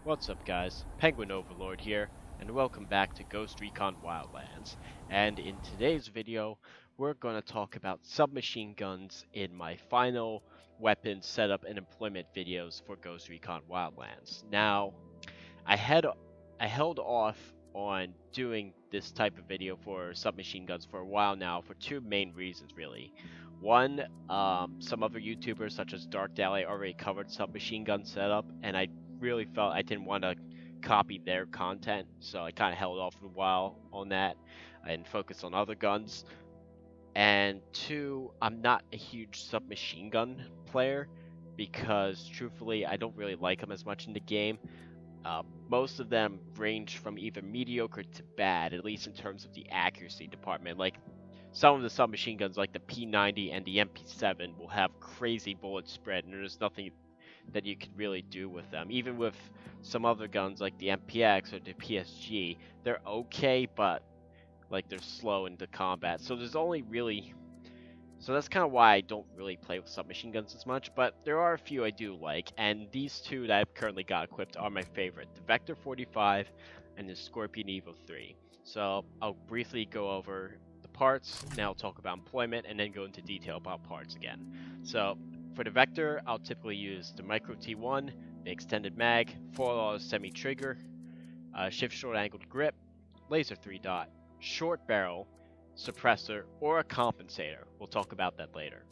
What's up guys, Penguin Overlord here, and welcome back to Ghost Recon Wildlands. And in today's video, we're going to talk about submachine guns in my final weapon setup and employment videos for Ghost Recon Wildlands. Now, I held off on doing this type of video for submachine guns for a while now for two main reasons really. One, some other YouTubers such as Dark Dally already covered submachine gun setup, and I really felt I didn't want to copy their content, so I kind of held off for a while on that and focused on other guns. And two, I'm not a huge submachine gun player because truthfully I don't really like them as much in the game. Most of them range from either mediocre to bad, at least in terms of the accuracy department. Like some of the submachine guns, like the P90 and the MP7, will have crazy bullet spread, and there's nothing that you can really do with them. Even with some other guns like the MPX or the PSG, they're okay, but like they're slow into combat. So there's only really so that's kind of why I don't really play with submachine guns as much, but there are a few I do like, and these two that I've currently got equipped are my favorite, the Vector 45 and the Scorpion Evo 3. So I'll briefly go over the parts, then I'll talk about employment, and then go into detail about parts again. So for the Vector, I'll typically use the Micro T1, the extended mag, 4-auto semi-trigger, shift short angled grip, laser 3-dot, short barrel, suppressor, or a compensator. We'll talk about that later.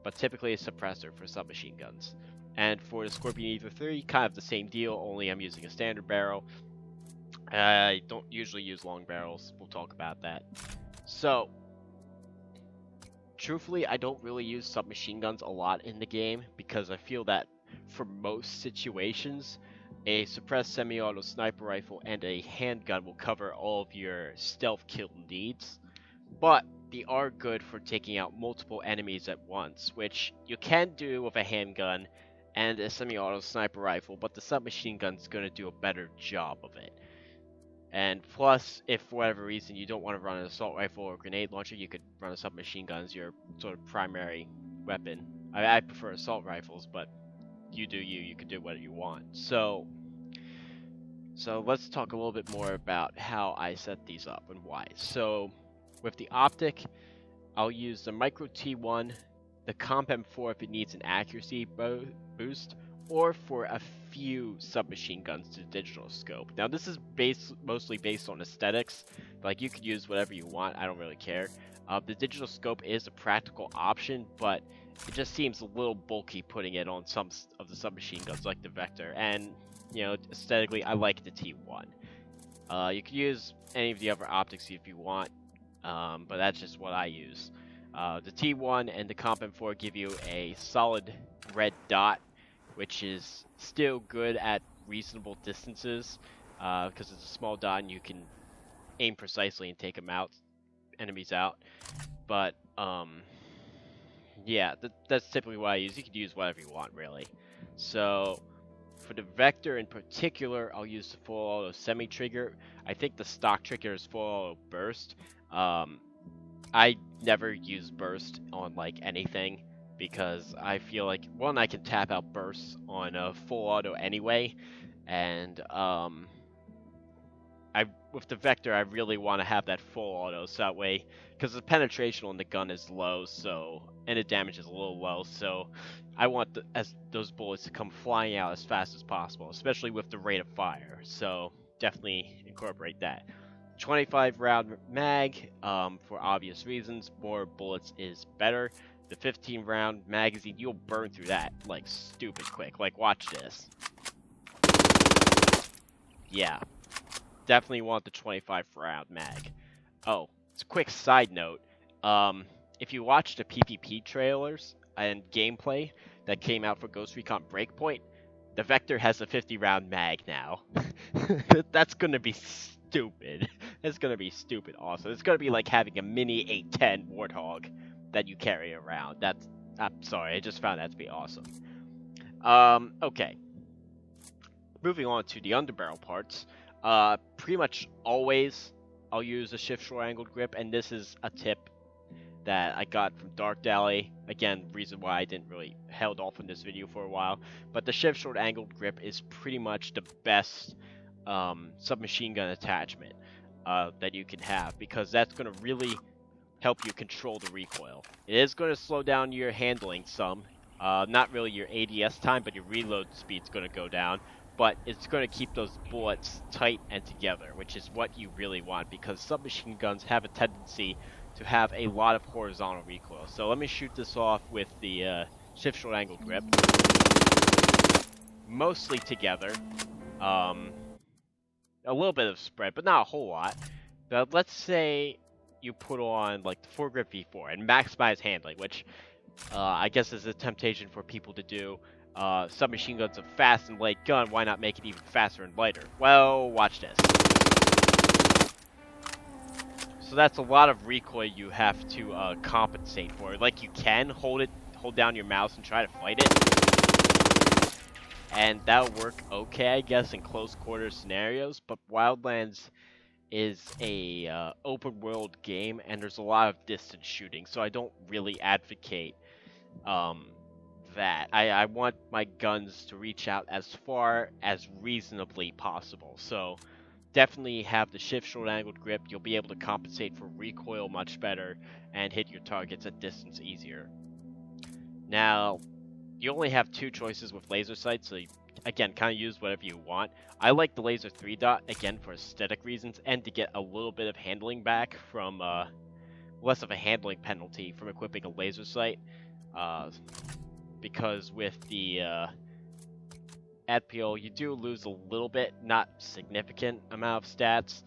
But typically a suppressor for submachine guns. And for the Scorpion Evo 3, kind of the same deal, only I'm using a standard barrel. I don't usually use long barrels. We'll talk about that. So, truthfully, I don't really use submachine guns a lot in the game because I feel that for most situations, a suppressed semi-auto sniper rifle and a handgun will cover all of your stealth kill needs. But they are good for taking out multiple enemies at once, which you can do with a handgun and a semi-auto sniper rifle, but the submachine gun's going to do a better job of it. And plus, if for whatever reason you don't want to run an assault rifle or grenade launcher, you could run a submachine gun as your sort of primary weapon. I prefer assault rifles, but you do you. You can do whatever you want. So let's talk a little bit more about how I set these up and why. So with the optic, I'll use the Micro T1, the Comp M4 if it needs an accuracy boost, or for a few submachine guns to digital scope. Now this is mostly based on aesthetics, like you could use whatever you want, I don't really care. The digital scope is a practical option, but it just seems a little bulky putting it on some of the submachine guns like the Vector, and you know, aesthetically I like the T1. You could use any of the other optics if you want, but that's just what I use. The T1 and the Comp M4 give you a solid red dot, which is still good at reasonable distances, because it's a small dot and you can aim precisely and take enemies out. But yeah, that's typically what I use. You could use whatever you want, really. So for the Vector in particular, I'll use the full auto semi-trigger. I think the stock trigger is full auto burst. I never use burst on like anything because I feel like, one, I can tap out bursts on a full auto anyway, and with the Vector I really want to have that full auto, so that way, because the penetration on the gun is low, so, and the damage is a little low, so I want those bullets to come flying out as fast as possible, especially with the rate of fire. So definitely incorporate that. 25 round mag, for obvious reasons. More bullets is better. The 15 round magazine, you'll burn through that like stupid quick. Like, watch this. Yeah, definitely want the 25 round mag. Oh, it's a quick side note. If you watch the PvP trailers and gameplay that came out for Ghost Recon Breakpoint, the Vector has a 50 round mag now. That's gonna be stupid. It's gonna be stupid awesome. It's gonna be like having a mini 810 Warthog that you carry around. I'm sorry, I just found that to be awesome. Okay. Moving on to the underbarrel parts. Pretty much always I'll use a shift short angled grip, and this is a tip that I got from Dark Alley. Again, reason why I didn't really held off on this video for a while. But the shift short angled grip is pretty much the best submachine gun attachment that you can have, because that's going to really help you control the recoil. It is going to slow down your handling some. Not really your ADS time, but your reload speed's going to go down. But it's going to keep those bullets tight and together, which is what you really want, because submachine guns have a tendency to have a lot of horizontal recoil. So let me shoot this off with the shift short angle grip. Mostly together. A little bit of spread, but not a whole lot. But let's say you put on like the foregrip V4 and maximize handling, which I guess is a temptation for people to do. Submachine gun's a fast and light gun, why not make it even faster and lighter? Well, watch this. So that's a lot of recoil you have to compensate for. Like, you can hold down your mouse and try to fight it, and that'll work okay, I guess, in close quarters scenarios, but Wildlands is a open world game, and there's a lot of distance shooting, so I don't really advocate that. I want my guns to reach out as far as reasonably possible, so definitely have the shift short angled grip. You'll be able to compensate for recoil much better and hit your targets at distance easier. Now, you only have two choices with laser sights, so you, again, kind of use whatever you want. I like the laser 3-dot, again, for aesthetic reasons, and to get a little bit of handling back from, less of a handling penalty from equipping a laser sight, because with the, ADPO, you do lose a little bit, not significant amount of stats,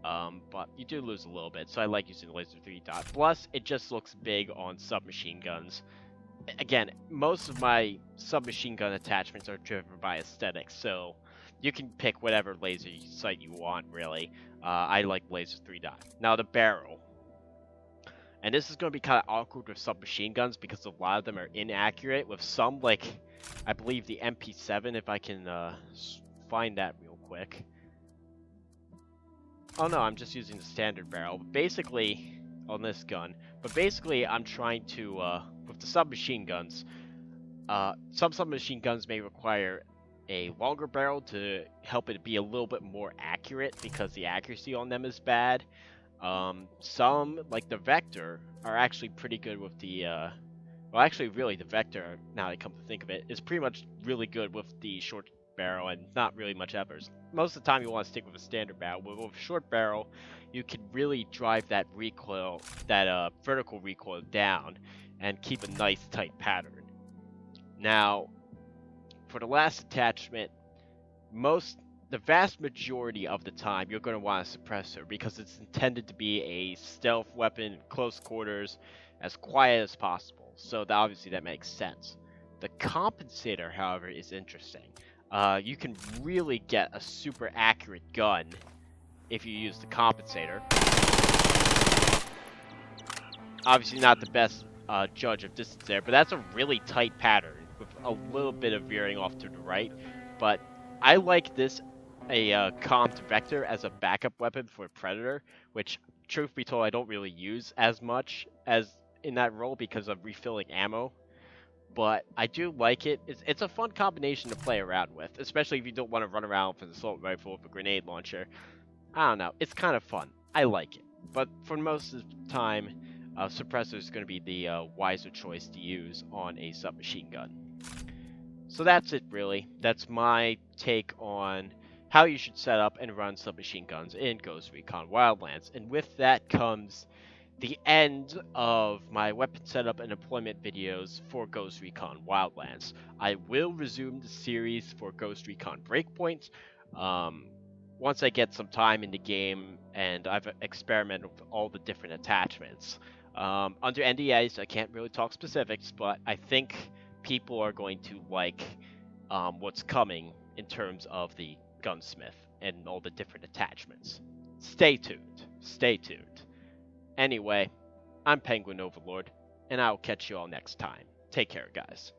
but you do lose a little bit, so I like using the laser 3-dot. Plus, it just looks big on submachine guns. Again, most of my submachine gun attachments are driven by aesthetics, so you can pick whatever laser sight you want, really. I like laser 3-dot. Now, the barrel. And this is going to be kind of awkward with submachine guns because a lot of them are inaccurate. With some, like, I believe the MP7, if I can find that real quick. Oh no, I'm just using the standard barrel. But basically, on this gun. But basically, I'm trying to, with the submachine guns, some submachine guns may require a longer barrel to help it be a little bit more accurate because the accuracy on them is bad. Some, like the Vector, are actually pretty good with the, well, actually, really, the Vector, now that I come to think of it, is pretty much really good with the short barrel and not really much others. Most of the time, you want to stick with a standard barrel, but with a short barrel, you can really drive that recoil, that vertical recoil down, and keep a nice tight pattern. Now, for the last attachment, the vast majority of the time, you're going to want a suppressor because it's intended to be a stealth weapon, close quarters, as quiet as possible. So obviously that makes sense. The compensator, however, is interesting. You can really get a super accurate gun if you use the compensator. Obviously not the best judge of distance there, but that's a really tight pattern with a little bit of veering off to the right. But I like this, a comped Vector, as a backup weapon for Predator, which, truth be told, I don't really use as much as in that role because of refilling ammo. But I do like it. It's a fun combination to play around with, especially if you don't want to run around with an assault rifle with a grenade launcher. I don't know. It's kind of fun. I like it. But for most of the time, Suppressor is going to be the wiser choice to use on a submachine gun. So that's it, really. That's my take on how you should set up and run submachine guns in Ghost Recon Wildlands. And with that comes the end of my weapon setup and deployment videos for Ghost Recon Wildlands. I will resume the series for Ghost Recon Breakpoint once I get some time in the game and I've experimented with all the different attachments. Under NDAs, I can't really talk specifics, but I think people are going to like what's coming in terms of the gunsmith and all the different attachments. Stay tuned. Stay tuned. Anyway, I'm Penguin Overlord, and I'll catch you all next time. Take care, guys.